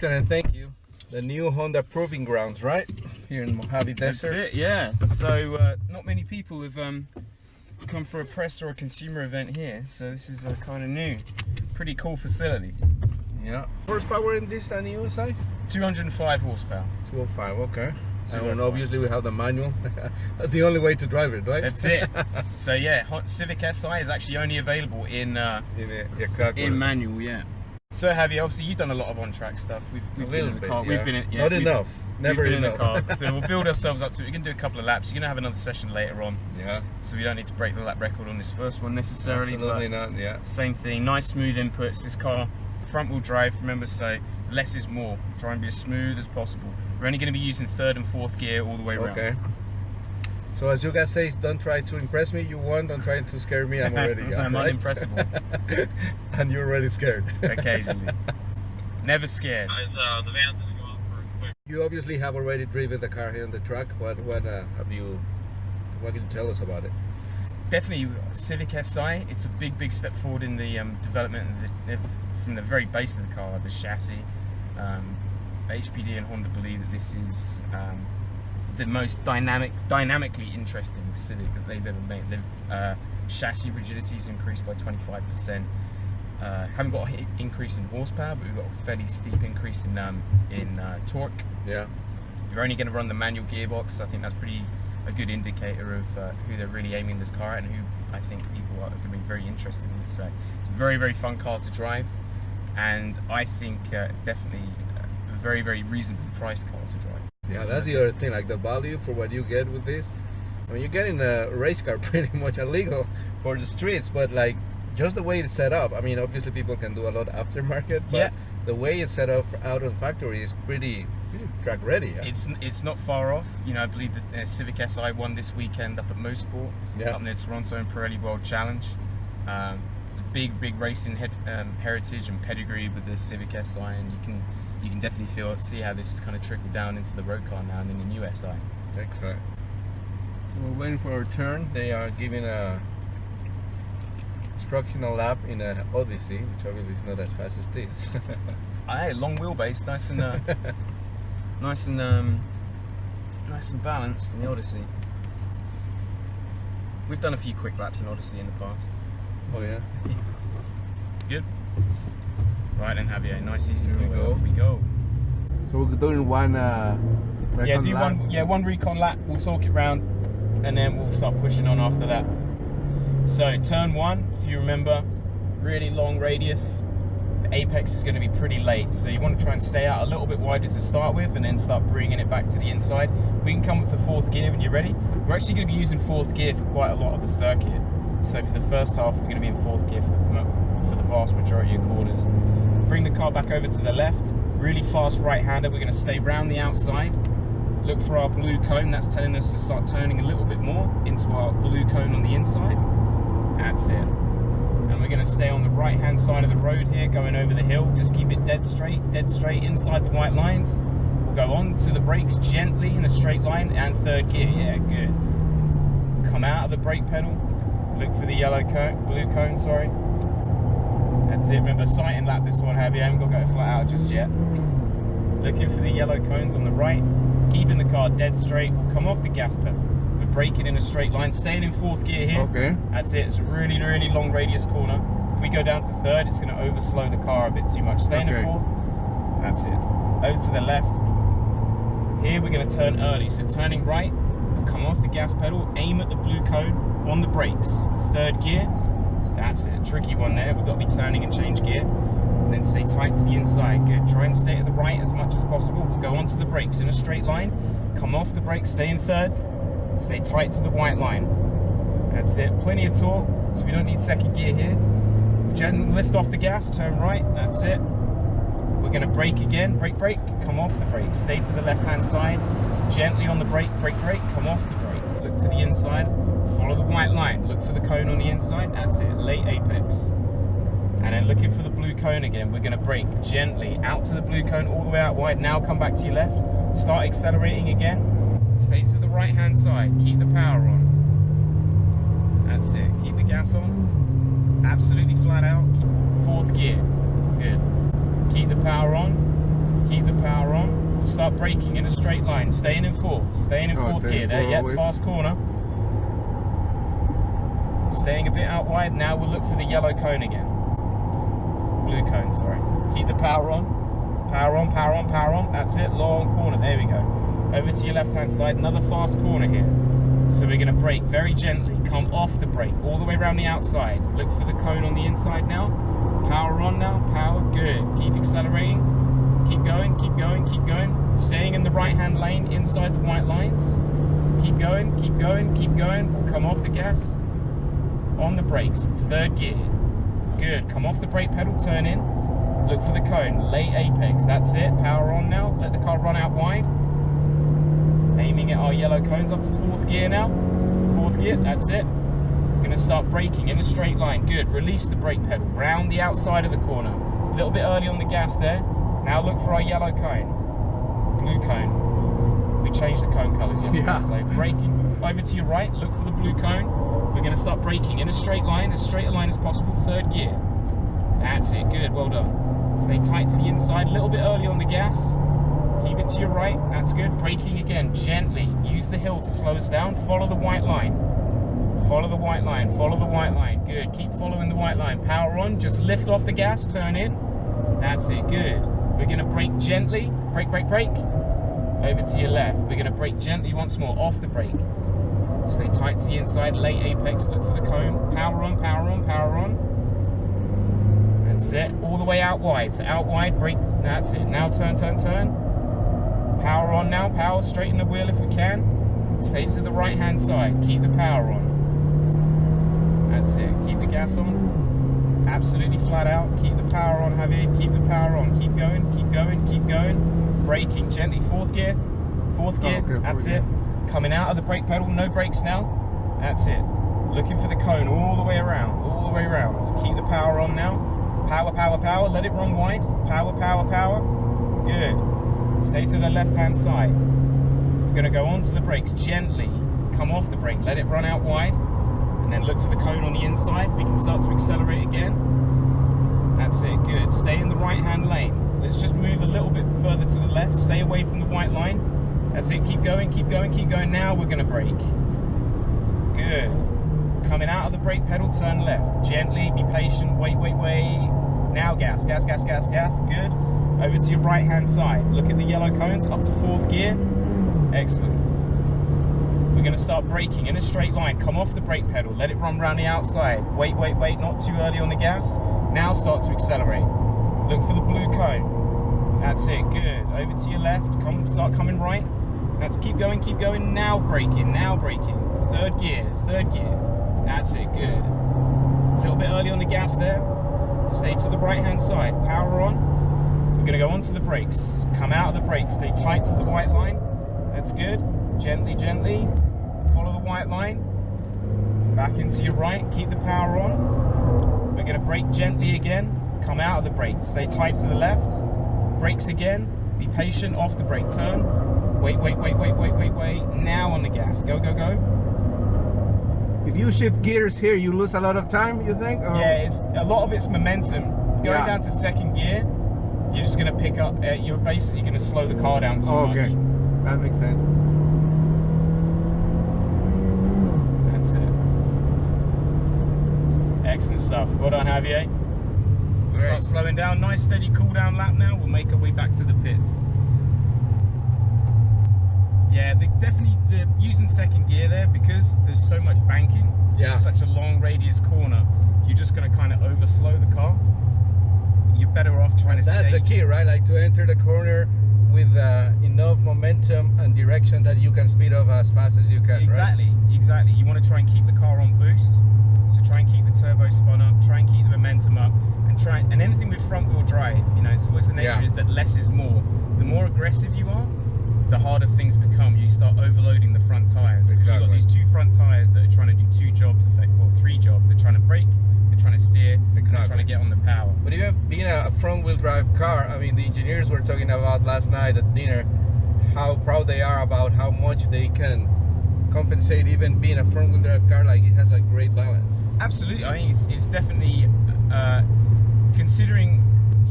Excellent, thank you. The new Honda Proving Grounds, right? Here in Mojave Desert. That's it, yeah. So not many people have come for a press or a consumer event here, so this is kind of new. Pretty cool facility. Yeah. Horsepower in this new SI? 205 horsepower. 205, okay. 205. And obviously we have the manual. That's the only way to drive it, right? That's it. So yeah, Civic Si is actually only available in manual, yeah. So Javier, obviously you've done a lot of on-track stuff. We've been in the car. Yeah. We've been in, yeah, Not enough. Never we've been enough. in the car. So we'll build ourselves up to it. We're going to do a couple of laps. You're going to have another session later on. Yeah. So we don't need to break the lap record on this first one necessarily. Absolutely but not, yeah. Same thing, nice smooth inputs. This car, front wheel drive, remember to say, less is more. Try and be as smooth as possible. We're only going to be using third and fourth gear all the way around. Okay. So as you guys say, don't try to impress me. You won. Don't try to scare me. I'm already. I'm right? unimpressible. And you're already scared. Occasionally. Never scared. The van's gonna go off for a quick. You obviously have already driven the car here on the track. What can you tell us about it? Definitely Civic Si. It's a big step forward in the development of from the very base of the car, the chassis. HPD and Honda believe that this is the most dynamically interesting Civic that they've ever made. The chassis rigidity is increased by 25%. Haven't got an increase in horsepower, but we've got a fairly steep increase in torque. Yeah. You're only going to run the manual gearbox. So I think that's a good indicator of who they're really aiming this car at, and who I think people are going to be very interested in it. So it's a very fun car to drive, and I think definitely a very reasonably priced car to drive. Yeah, that's the other thing, like the value for what you get with this. I mean, you're getting a race car pretty much illegal for the streets, but like just the way it's set up. I mean, obviously people can do a lot aftermarket, but yeah, the way it's set up out of the factory is pretty track ready. Yeah? It's not far off. You know, I believe the Civic Si won this weekend up at Mosport, up near Toronto in Pirelli World Challenge. It's a big racing heritage and pedigree with the Civic Si, and you can definitely see how this has kind of trickled down into the road car now and in the new SI. Excellent. So we're waiting for our turn. They are giving a instructional lap in an Odyssey, which obviously is not as fast as this. Aye, long wheelbase, nice and nice and balanced in the Odyssey. We've done a few quick laps in Odyssey in the past. Oh yeah. Good. Right then, Javier, nice easy. Here we go. So we're doing one. One recon lap. We'll talk it round, and then we'll start pushing on after that. So turn one, if you remember, really long radius. The apex is going to be pretty late, so you want to try and stay out a little bit wider to start with, and then start bringing it back to the inside. We can come up to fourth gear when you're ready. We're actually going to be using fourth gear for quite a lot of the circuit. So for the first half, we're going to be in fourth gear for the vast majority of corners. Bring the car back over to the left. Really fast right-hander. We're going to stay round the outside. Look for our blue cone. That's telling us to start turning a little bit more into our blue cone on the inside. That's it. And we're going to stay on the right-hand side of the road here, going over the hill. Just keep it dead straight inside the white lines. We'll go on to the brakes gently in a straight line, and third gear. Yeah, good. Come out of the brake pedal. Look for the yellow cone, blue cone, sorry. That's it. Remember, sight and lap this one, Javier. Haven't got to go flat out just yet. Looking for the yellow cones on the right. Keeping the car dead straight. Come off the gas pedal. We're braking in a straight line. Staying in fourth gear here. Okay. That's it. It's a really long radius corner. If we go down to third, it's going to overslow the car a bit too much. Staying in fourth. That's it. Over to the left. Here we're going to turn early. So turning right. Come off the gas pedal. Aim at the blue cone on the brakes. Third gear. That's it, tricky one there. We've got to be turning and change gear. And then stay tight to the inside. Good. Try and stay to the right as much as possible. We'll go onto the brakes in a straight line. Come off the brakes, stay in third. Stay tight to the white line. That's it. Plenty of torque, so we don't need second gear here. Gently lift off the gas, turn right. That's it. We're going to brake again. Brake. Come off the brake. Stay to the left-hand side. Gently on the brake. Brake. Come off the brake. Look to the inside. Follow the white line. Look for the cone on the inside. That's it. Late apex. And then looking for the blue cone again. We're going to brake gently out to the blue cone, all the way out wide. Now come back to your left. Start accelerating again. Stay to the right-hand side. Keep the power on. That's it. Keep the gas on. Absolutely flat out. Fourth gear. Good. Keep the power on. Keep the power on. We'll start braking in a straight line, staying in fourth. Staying in fourth gear there, yep, fast corner. Staying a bit out wide. Now we'll look for the yellow cone again. Blue cone, sorry. Keep the power on. Power on, power on, power on. That's it, long corner, there we go. Over to your left-hand side, another fast corner here. So we're gonna brake very gently, come off the brake, all the way around the outside. Look for the cone on the inside now. Power on now, power, good. Keep accelerating, keep going, keep going, keep going. Staying in the right-hand lane, inside the white lines. Keep going, keep going, keep going. We'll come off the gas, on the brakes, third gear. Good, come off the brake pedal, turn in. Look for the cone, late apex, that's it. Power on now, let the car run out wide. Aiming at our yellow cones up to fourth gear now. Fourth gear, that's it. We're gonna start braking in a straight line. Good, release the brake pedal, round the outside of the corner. A little bit early on the gas there. Now look for our yellow cone, blue cone. We changed the cone colors yesterday, so braking. Over to your right, look for the blue cone. We're gonna start braking in a straight line, as straight a line as possible, third gear. That's it, good, well done. Stay tight to the inside, a little bit early on the gas. Keep it to your right, that's good. Braking again, gently. Use the hill to slow us down. Follow the white line. Follow the white line, follow the white line. Good, keep following the white line. Power on, just lift off the gas, turn in. That's it, good. We're gonna brake gently. Brake, brake, brake. Over to your left. We're gonna brake gently once more, off the brake. Stay tight to the inside, late apex, look for the cone. Power on, power on, power on. That's it, all the way out wide. So out wide, brake, that's it. Now turn, turn, turn. Power on now, power, straighten the wheel if we can. Stay to the right hand side, keep the power on. That's it, keep the gas on. Absolutely flat out, keep the power on, Javier, keep the power on. Keep going, keep going, keep going. Braking gently, fourth gear, okay, that's it. Coming out of the brake pedal, no brakes now. That's it. Looking for the cone all the way around, all the way around. Keep the power on now. Power, power, power, let it run wide. Power, power, power, good. Stay to the left-hand side. We're gonna go onto the brakes gently. Come off the brake, let it run out wide. And then look for the cone on the inside. We can start to accelerate again. That's it, good. Stay in the right-hand lane. Let's just move a little bit further to the left. Stay away from the white line. That's it, keep going, keep going, keep going. Now we're gonna brake. Good. Coming out of the brake pedal, turn left. Gently, be patient, wait, wait, wait. Now gas, gas, gas, gas, gas, good. Over to your right hand side. Look at the yellow cones up to fourth gear. Excellent. We're going to start braking in a straight line. Come off the brake pedal. Let it run around the outside. Wait, wait, wait. Not too early on the gas. Now start to accelerate. Look for the blue cone. That's it. Good. Over to your left. Start coming right. That's keep going, keep going. Now braking. Now braking. Third gear. Third gear. That's it. Good. A little bit early on the gas there. Stay to the right hand side. Power on. We're going to go onto the brakes. Come out of the brakes. Stay tight to the white line. That's good. Gently, gently. Follow the white line. Back into your right. Keep the power on. We're going to brake gently again. Come out of the brakes. Stay tight to the left. Brakes again. Be patient. Off the brake. Turn. Wait, wait, wait, wait, wait, wait, wait. Now on the gas. Go, go, go. If you shift gears here, you lose a lot of time, you think? Or? Yeah, a lot of it's momentum. Going down to second gear, you're just going to pick up, you're basically going to slow the car down too much. Okay, that makes sense. That's it. Excellent stuff. Well done, Javier. We'll start slowing down. Nice steady cool down lap now. We'll make our way back to the pits. Yeah, definitely using second gear there because there's so much banking. Yeah. It's such a long radius corner. You're just going to kind of overslow the car. You're better off trying to stay. That's the key, right? Like to enter the corner with enough momentum and direction that you can speed up as fast as you can. Exactly, right? exactly. You want to try and keep the car on boost. So try and keep the turbo spun up. Try and keep the momentum up. And anything with front wheel drive, you know, it's always the nature is that less is more. The more aggressive you are, the harder things become. You start overloading the front tyres. Because you've got these two front tyres that are trying to do two jobs, well, three jobs. They're trying to brake, they're trying to steer, and they're trying to get on the power. But even being a front wheel drive car, I mean, the engineers were talking about last night at dinner how proud they are about how much they can compensate even being a front wheel drive car. Like it has a great balance. Absolutely. I think it's definitely considering,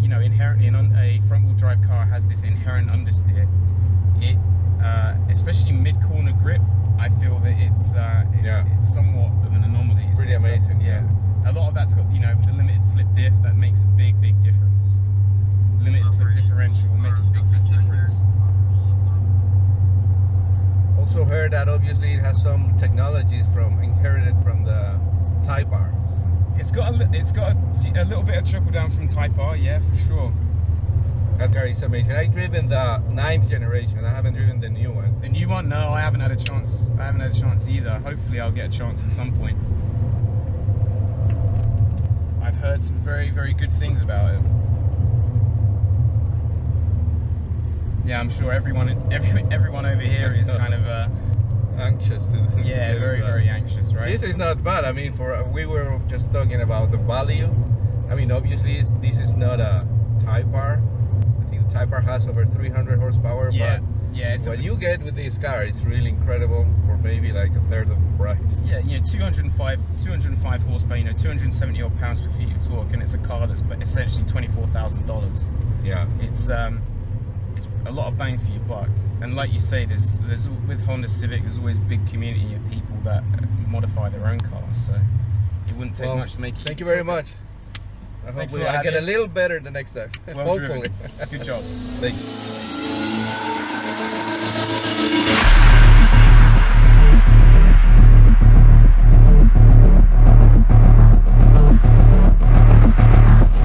you know, inherently a front-wheel drive car has this inherent understeer. It, especially mid-corner grip, I feel that it's somewhat of an anomaly. It's pretty amazing. Yeah. A lot of that's got, you know, the limited slip diff, that makes a big difference. Limited slip differential makes a big difference. Also heard that obviously it has some technologies inherited from the Type R. It's got a little bit of trickle down from Type R, yeah, for sure. That car is amazing. I've driven the 9th generation. I haven't driven the new one. The new one? No, I haven't had a chance. I haven't had a chance either. Hopefully I'll get a chance at some point. I've heard some very, very good things about it. Yeah, I'm sure everyone over here is kind of anxious to do yeah, very, very anxious, right? This is not bad. I mean, we were just talking about the value. I mean, obviously this is not a Type R. I think the Type R has over 300 horsepower. Yeah, but yeah. what you get with this car is really incredible for maybe like a third of the price. Yeah, you know, 205 horsepower, you know, 270 odd pounds per feet of torque, and it's a car that's essentially $24,000. Yeah, it's a lot of bang for your buck. And like you say, there's with Honda Civic, there's always a big community of people that modify their own cars, so it wouldn't take much to make it. Thank you very much. I hope I get a little better the next time. Well hopefully. driven. Good job. Thanks.